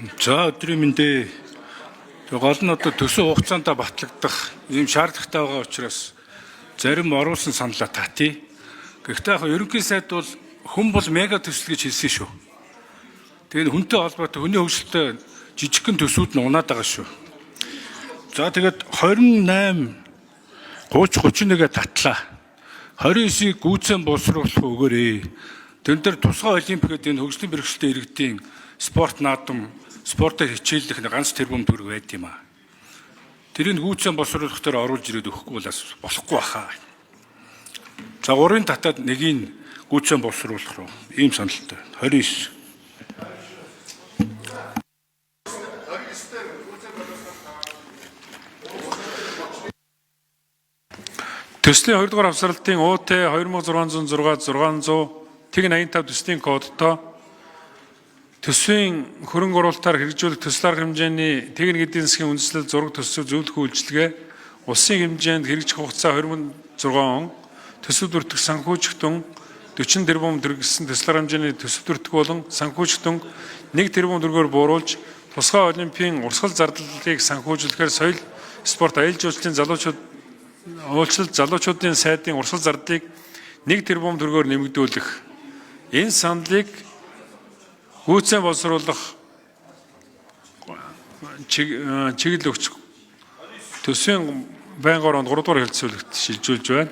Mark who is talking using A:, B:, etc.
A: За өдрийн мэндэ гол нь одоо төсөө хугацаанд батлагдах ийм шаардлагатай байгаа учраас зарим оруулсан саналаа татъя. Гэхдээ яг ерөнхий сайд бол хүн бол мега төсөл гэж хэлсэн шүү. Тэгээд хүнтэй холбоотой хүний хөгжилтэй жижигхэн төсүүд нь унаад байгаа шүү. За тэгээд 28 30-31-гээ татлаа. 29-ийг гүйцэн боловсруулах өгөөрэй. Тэн дээр тусгай олимпиад энэ хөгжлийн бэрхшээлтэй иргэдийн спорт наадам, спортоор хичээллэх ганц тэрбум төгрөг байд юм аа. Тэрийг гүйцэн боловсруулах дээр оруулж ирээд өгөхгүй бол болохгүй баха. За 3-ын татаад нэгийг гүйцэн боловсруулах руу ийм саналтай. 29.
B: Төслийн 2 дугаар авсралтын УТ 2606-600 тэг 85 төслийн кодтой төсвийн хөрөнгө оруулалтаар хэрэгжүүлэх төсөл арга хэмжээний техник эдийн засгийн үндэслэл зураг төсөв зөвлөх үйлчилгээ улсын хэмжээнд хэрэгжих хугацаа 2006 он төсөв бүртгэх санхүүжигтэн 40 тэрбум төгрөг гэсэн төсөл арга хэмжээний төсөв бүртгэх болон санхүүжигтэн 1 тэрбум төгрөгөөр бууруулж тусгай олимпийн урсгал зардлыг санхүүжүүлэхээр соёл спорт аялал жуулчлалын залуучуудын сайдын урсгал зардлыг 1 тэрбум төгрөгөөр нэмэгдүүлэх. Энэ саналыг гүйцэн боловсруулах чиглэл өгч төсвийн байнгын ороонд 3 дугаар хэлцүүлэгт шилжүүлж байна.